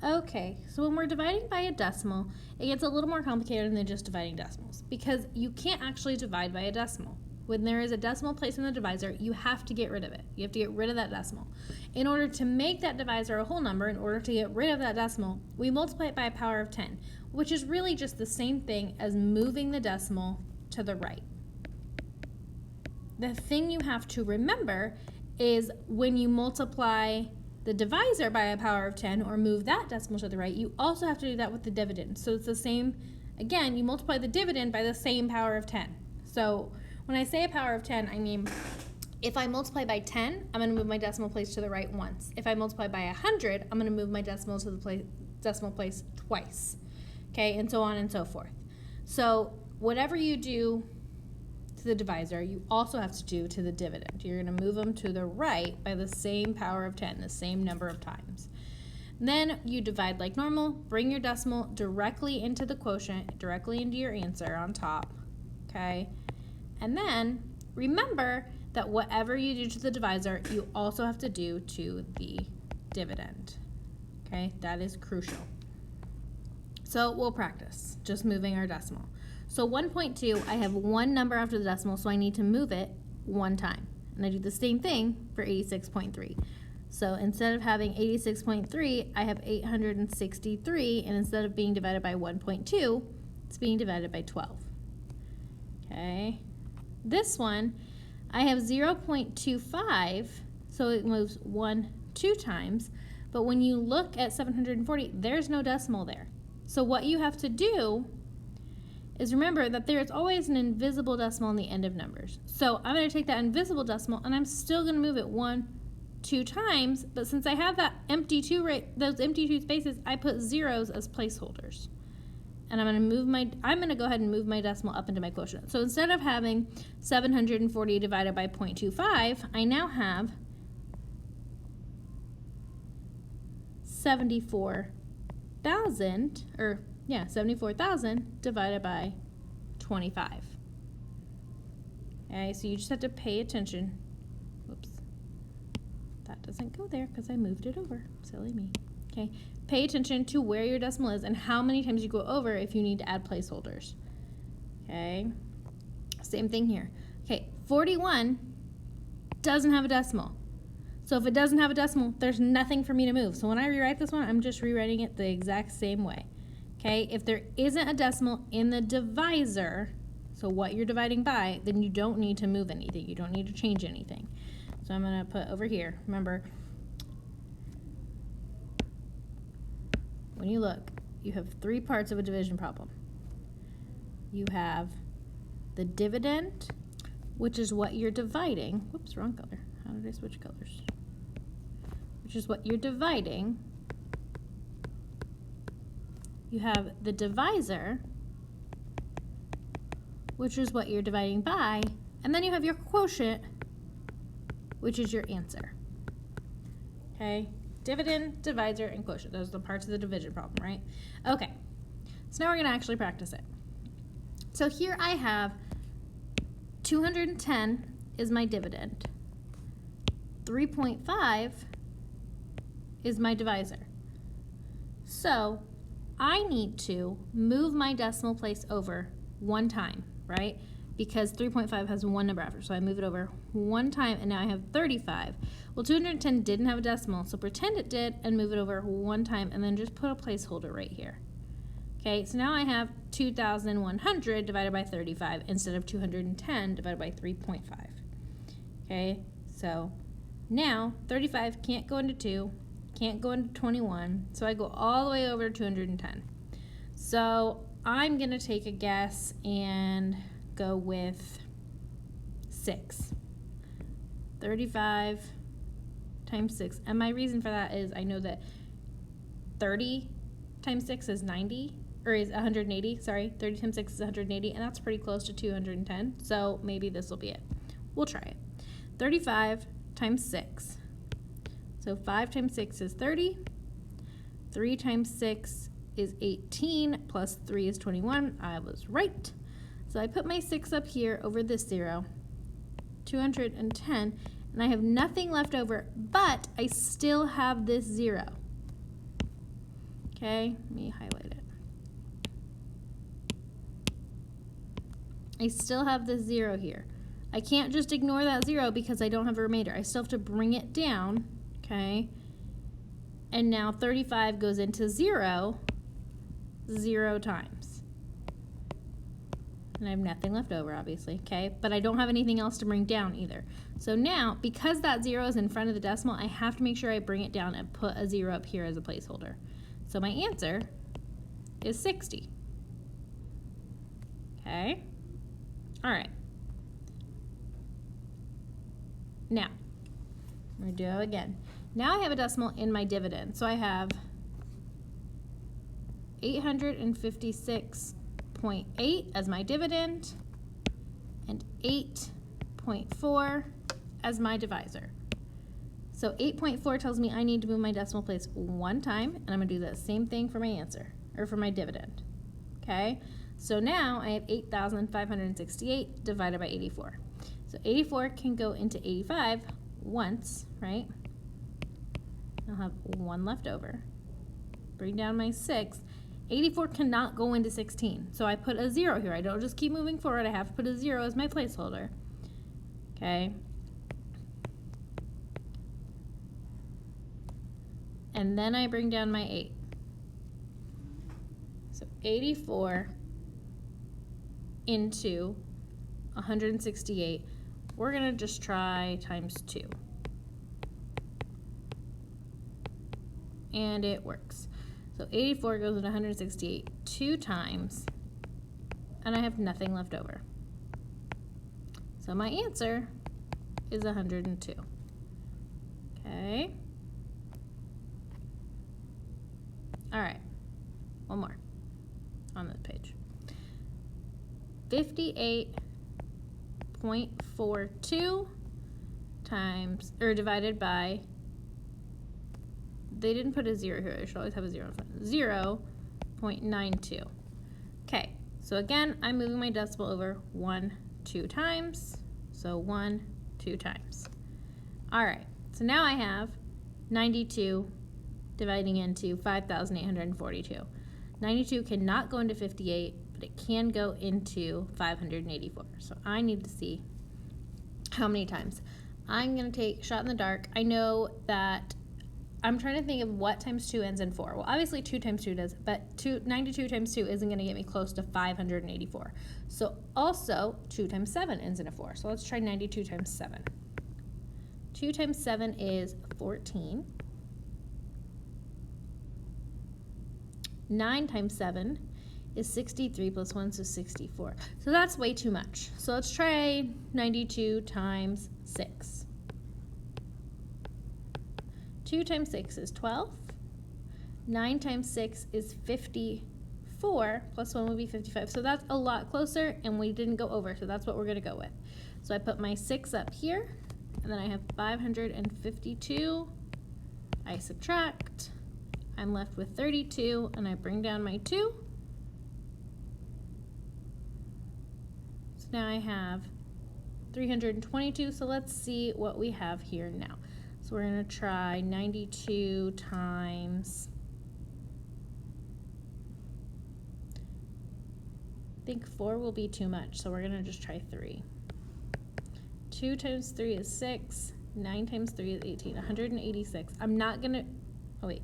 Okay, so when we're dividing by a decimal, it gets a little more complicated than just dividing decimals because you can't actually divide by a decimal. When there is a decimal place in the divisor, you have to get rid of it. You have to get rid of that decimal. In order to make that divisor a whole number, in order to get rid of that decimal, we multiply it by a power of 10, which is really just the same thing as moving the decimal to the right. The thing you have to remember is when you multiply the divisor by a power of 10 or move that decimal to the right, you also have to do that with the dividend. So it's the same, again, you multiply the dividend by the same power of 10. So when I say a power of 10, I mean if I multiply by 10, I'm going to move my decimal place to the right once. If I multiply by 100, I'm going to move my decimal to the decimal place twice. Okay, and so on and so forth. So whatever you do to the divisor, you also have to do to the dividend. You're going to move them to the right by the same power of 10, the same number of times. Then you divide like normal, bring your decimal directly into the quotient, directly into your answer on top, okay? And then remember that whatever you do to the divisor, you also have to do to the dividend, okay? That is crucial. So we'll practice just moving our decimal. So 1.2, I have one number after the decimal, so I need to move it one time. And I do the same thing for 86.3. So instead of having 86.3, I have 863, and instead of being divided by 1.2, it's being divided by 12. Okay. This one, I have 0.25, so it moves 2 times, but when you look at 740, there's no decimal there. So what you have to do is remember that there's always an invisible decimal on the end of numbers. So I'm going to take that invisible decimal and I'm still going to move it 2 times, but since I have that empty those empty 2 spaces, I put zeros as placeholders. And I'm going to go ahead and move my decimal up into my quotient. So instead of having 740 divided by 0.25, I now have 74,000 divided by 25. Okay, so you just have to pay attention. Whoops. That doesn't go there because I moved it over. Silly me. Okay, pay attention to where your decimal is and how many times you go over if you need to add placeholders. Okay, same thing here. Okay, 41 doesn't have a decimal. So if it doesn't have a decimal, there's nothing for me to move. So when I rewrite this one, I'm just rewriting it the exact same way. Okay, if there isn't a decimal in the divisor, so what you're dividing by, then you don't need to move anything. You don't need to change anything. So I'm going to put over here, remember, when you look, you have 3 parts of a division problem. You have the dividend, which is what you're dividing. Whoops, wrong color. How did I switch colors? Which is what you're dividing. You have the divisor, which is what you're dividing by, and then you have your quotient, which is your answer. Okay, dividend, divisor, and quotient. Those are the parts of the division problem, right? Okay, so now we're going to actually practice it. So here I have 210 is my dividend. 3.5 is my divisor. So I need to move my decimal place over 1 time, right? Because 3.5 has 1 number after, so I move it over 1 time, and now I have 35. Well, 210 didn't have a decimal, so pretend it did and move it over 1 time, and then just put a placeholder right here. Okay, so now I have 2,100 divided by 35 instead of 210 divided by 3.5. Okay, so now 35 can't go into 2, can't go into 21, so I go all the way over to 210. So I'm going to take a guess and go with 6. 35 times 6. And my reason for that is I know that 30 times 6 is 90, or is 180, sorry. 30 times 6 is 180, and that's pretty close to 210, so maybe this will be it. We'll try it. 35 times 6. So 5 times 6 is 30. 3 times 6 is 18, plus 3 is 21. I was right. So I put my 6 up here over this 0, 210, and I have nothing left over, but I still have this 0. Okay, let me highlight it. I still have the 0 here. I can't just ignore that 0 because I don't have a remainder. I still have to bring it down, okay? And now 35 goes into 0 times. And I have nothing left over, obviously, okay? But I don't have anything else to bring down either. So now, because that 0 is in front of the decimal, I have to make sure I bring it down and put a 0 up here as a placeholder. So my answer is 60. Okay? All right. Now, I'm going to do it again. Now I have a decimal in my dividend. So I have 856.8 as my dividend and 8.4 as my divisor. So 8.4 tells me I need to move my decimal place one time, and I'm going to do the same thing for my answer, or for my dividend. Okay? So now I have 8,568 divided by 84. So 84 can go into 85 once, right? I'll have 1 left over. Bring down my 6. 84 cannot go into 16, so I put a 0 here. I don't just keep moving forward. I have to put a 0 as my placeholder. Okay? And then I bring down my 8. So 84 into 168. We're going to just try times 2. And it works. So 84 goes into 168 2 times, and I have nothing left over. So my answer is 102. Okay. All right, one more on this page. 58.42 times, or divided by, they didn't put a 0 here. I should always have a 0 in front. 0.92. Okay, so again, I'm moving my decimal over 1, 2 times. So 1, 2 times. All right, so now I have 92 dividing into 5,842. 92 cannot go into 58, but it can go into 584. So I need to see how many times. I'm going to take a shot in the dark. I know that I'm trying to think of what times 2 ends in 4. Well, obviously 2 times 2 does, but 92 times 2 isn't going to get me close to 584. So also 2 times 7 ends in a 4. So let's try 92 times 7. 2 times 7 is 14. 9 times 7 is 63 plus 1, so 64. So that's way too much. So let's try 92 times 6. 2 times 6 is 12. 9 times 6 is 54, plus 1 would be 55. So that's a lot closer, and we didn't go over, so that's what we're going to go with. So I put my 6 up here, and then I have 552. I subtract. I'm left with 32, and I bring down my 2. So now I have 322, so let's see what we have here now. So we're going to try 92 times, I think 4 will be too much, so we're going to just try 3. 2 times 3 is 6. 9 times 3 is 18. 186. I'm not going to, oh wait.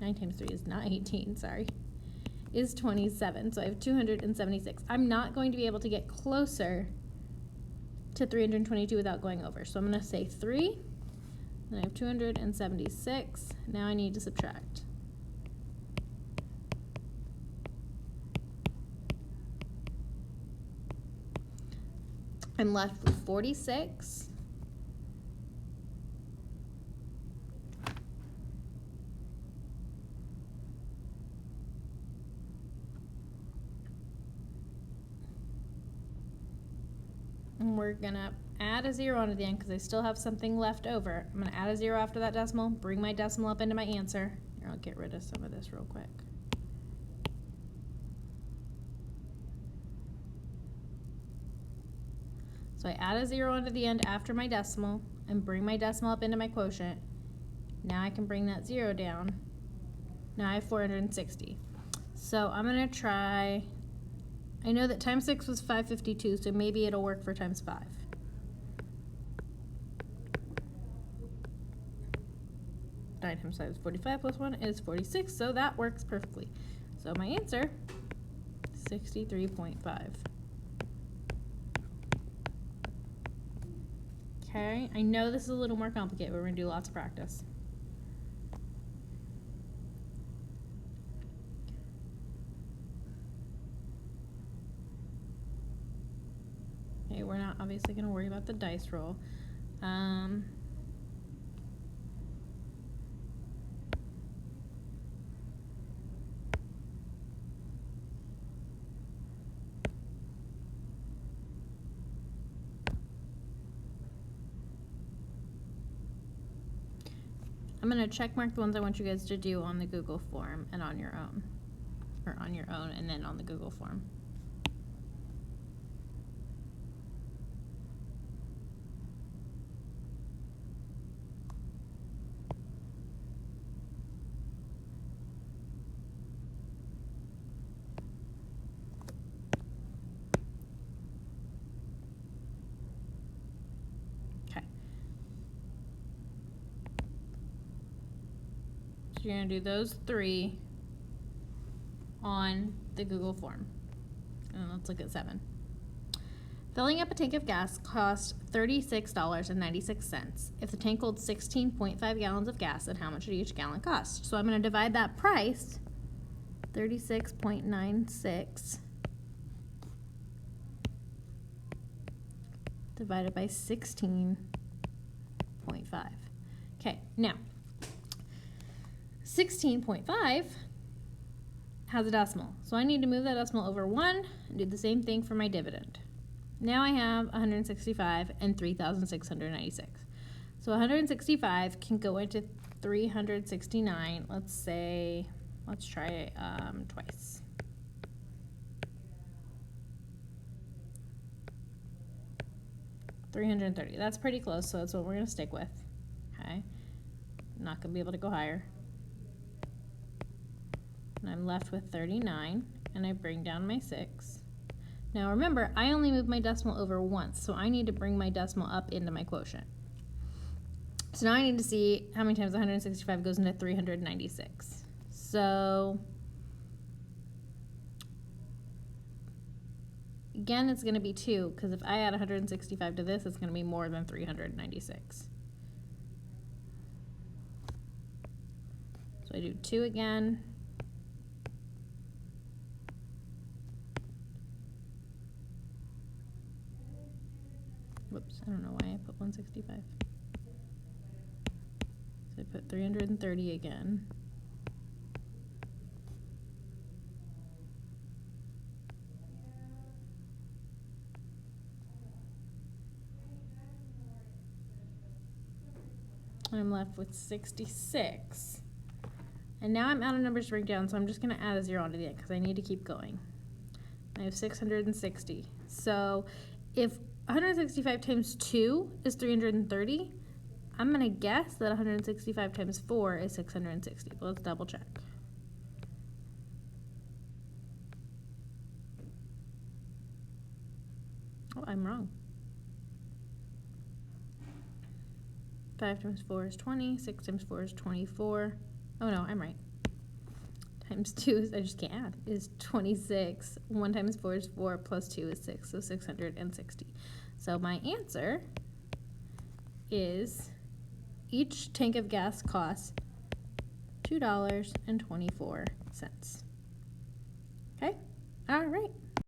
9 times 3 is not 18, sorry. Is 27, so I have 276. I'm not going to be able to get closer to 322 without going over. So I'm going to say 3, and I have 276. Now I need to subtract. I'm left with 46. And we're going to add a 0 onto the end because I still have something left over. I'm going to add a 0 after that decimal, bring my decimal up into my answer. Here, I'll get rid of some of this real quick. So I add a 0 onto the end after my decimal and bring my decimal up into my quotient. Now I can bring that 0 down. Now I have 460. So I'm going to try, I know that times 6 was 552, so maybe it'll work for times 5. Nine times 5 is 45 plus 1 is 46, so that works perfectly. So my answer, 63.5. Okay, I know this is a little more complicated, but we're going to do lots of practice. Okay, we're not obviously going to worry about the dice roll. I'm going to check mark the ones I want you guys to do on the Google form and on your own. Or on your own and then on the Google form. So you're going to do those 3 on the Google form. And let's look at 7. Filling up a tank of gas cost $36.96. If the tank holds 16.5 gallons of gas, then how much would each gallon cost? So I'm going to divide that price, 36.96, divided by 16.5. Okay, now 16.5 has a decimal. So I need to move that decimal over 1 and do the same thing for my dividend. Now I have 165 and 3,696. So 165 can go into 369. Let's try it twice. $330. That's pretty close, so that's what we're going to stick with. Okay. I'm not going to be able to go higher. And I'm left with 39, and I bring down my 6. Now remember, I only moved my decimal over once, so I need to bring my decimal up into my quotient. So now I need to see how many times 165 goes into 396. So again, it's going to be 2, because if I add 165 to this, it's going to be more than 396. So I do 2 again. Whoops, I don't know why I put 165. So I put 330 again. I'm left with 66. And now I'm out of numbers to bring down, so I'm just going to add a 0 onto the end because I need to keep going. I have 660. So if 165 times 2 is 330, I'm going to guess that 165 times 4 is 660. But let's double check. Oh, I'm wrong. 5 times 4 is 20. 6 times 4 is 24. Oh no, I'm right. Times 2 is, I just can't add, is 26. 1 times 4 is 4, plus 2 is 6, so 660. So my answer is each tank of gas costs $2.24. Okay? All right.